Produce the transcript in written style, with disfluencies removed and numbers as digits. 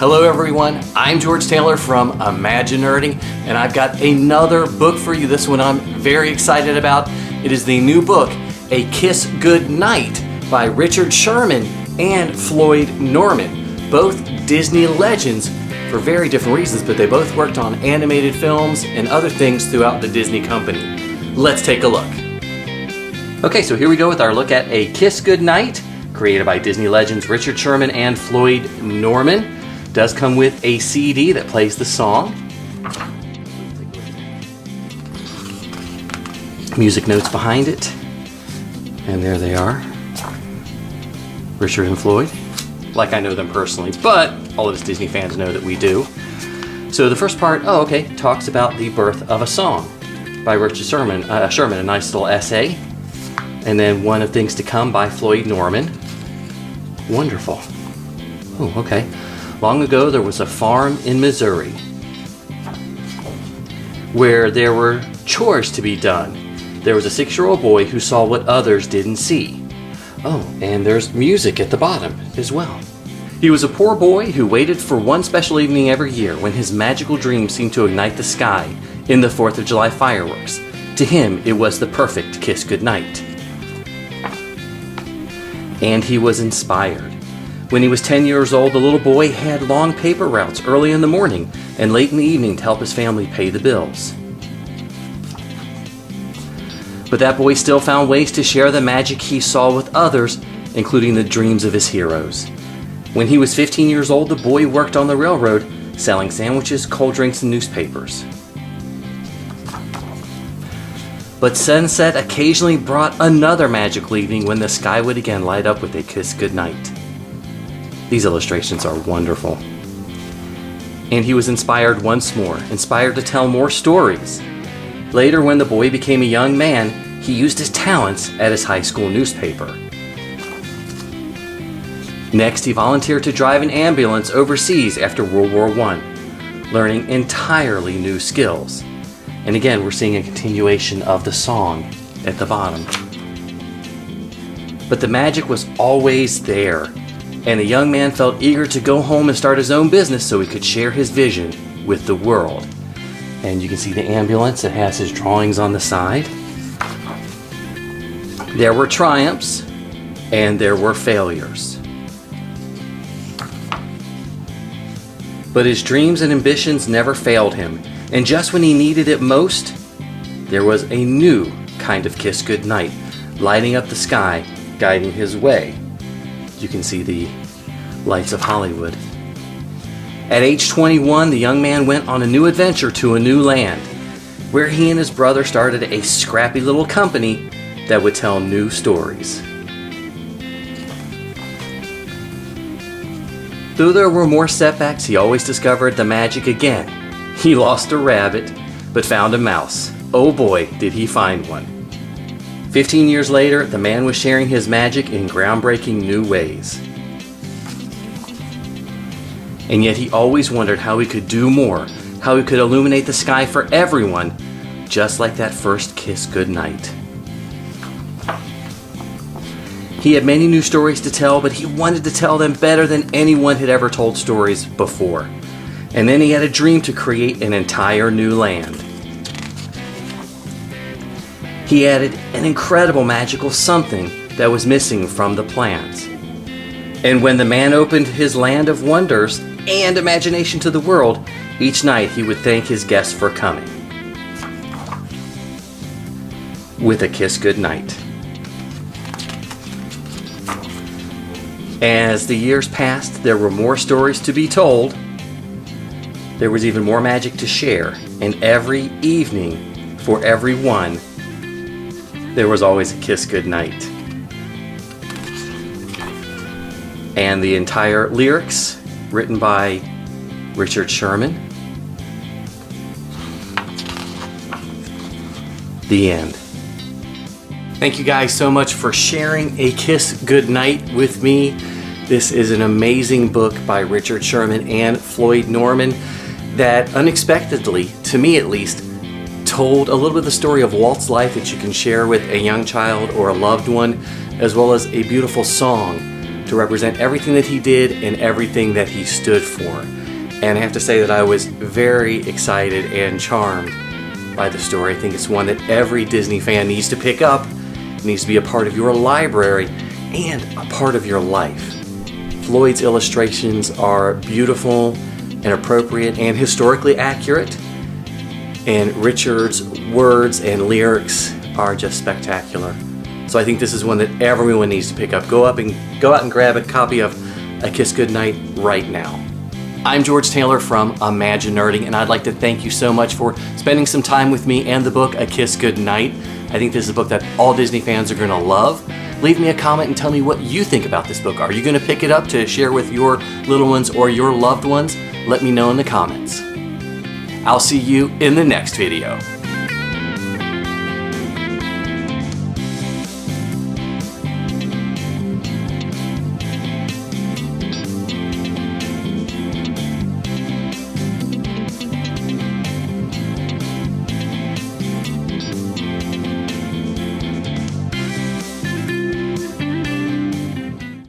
Hello everyone, I'm George Taylor from Imaginerding, and I've got another book for you. This one I'm very excited about. It is the new book, A Kiss Goodnight by Richard Sherman and Floyd Norman. Both Disney legends for very different reasons, but they both worked on animated films and other things throughout the Disney company. Let's take a look. Okay, so here we go with our look at A Kiss Goodnight, created by Disney legends Richard Sherman and Floyd Norman. Does come with a CD that plays the song. Music notes behind it. And there they are. Richard and Floyd. Like I know them personally, but all of us Disney fans know that we do. So the first part, talks about the birth of a song by Richard Sherman, a nice little essay. And then One of Things to Come by Floyd Norman. Wonderful. Oh, okay. Long ago, there was a farm in Missouri where there were chores to be done. There was a 6-year-old boy who saw what others didn't see. Oh, and there's music at the bottom as well. He was a poor boy who waited for one special evening every year when his magical dream seemed to ignite the sky in the 4th of July fireworks. To him, it was the perfect kiss goodnight. And he was inspired. When he was 10 years old, the little boy had long paper routes early in the morning and late in the evening to help his family pay the bills. But that boy still found ways to share the magic he saw with others, including the dreams of his heroes. When he was 15 years old, the boy worked on the railroad, selling sandwiches, cold drinks, and newspapers. But sunset occasionally brought another magical evening when the sky would again light up with a kiss goodnight. These illustrations are wonderful. And he was inspired once more, inspired to tell more stories. Later, when the boy became a young man, he used his talents at his high school newspaper. Next, he volunteered to drive an ambulance overseas after World War I, learning entirely new skills. And again, we're seeing a continuation of the song at the bottom. But the magic was always there. And the young man felt eager to go home and start his own business so he could share his vision with the world. And you can see the ambulance. It has his drawings on the side. There were triumphs and there were failures. But his dreams and ambitions never failed him. And just when he needed it most, there was a new kind of kiss goodnight, lighting up the sky, guiding his way. You can see the lights of Hollywood. At age 21, the young man went on a new adventure to a new land, where he and his brother started a scrappy little company that would tell new stories. Though there were more setbacks, he always discovered the magic again. He lost a rabbit, but found a mouse. Oh boy, did he find one. 15 years later, the man was sharing his magic in groundbreaking new ways. And yet he always wondered how he could do more, how he could illuminate the sky for everyone, just like that first kiss goodnight. He had many new stories to tell, but he wanted to tell them better than anyone had ever told stories before. And then he had a dream to create an entire new land. He added an incredible magical something that was missing from the plans. And when the man opened his land of wonders and imagination to the world, each night he would thank his guests for coming. With a kiss goodnight. As the years passed, there were more stories to be told. There was even more magic to share. And every evening, for everyone, there was always a kiss goodnight. And the entire lyrics written by Richard Sherman. The end. Thank you guys so much for sharing A Kiss Goodnight with me. This is an amazing book by Richard Sherman and Floyd Norman that unexpectedly, to me at least, told a little bit of the story of Walt's life that you can share with a young child or a loved one, as well as a beautiful song to represent everything that he did and everything that he stood for. And I have to say that I was very excited and charmed by the story. I think it's one that every Disney fan needs to pick up, needs to be a part of your library and a part of your life. Floyd's illustrations are beautiful and appropriate and historically accurate, and Richard's words and lyrics are just spectacular. So I think this is one that everyone needs to pick up. Go out and grab a copy of A Kiss Goodnight right now. I'm George Taylor from Imaginerding, and I'd like to thank you so much for spending some time with me and the book A Kiss Goodnight. I think this is a book that all Disney fans are going to love. Leave me a comment and tell me what you think about this book. Are you going to pick it up to share with your little ones or your loved ones? Let me know in the comments. I'll see you in the next video.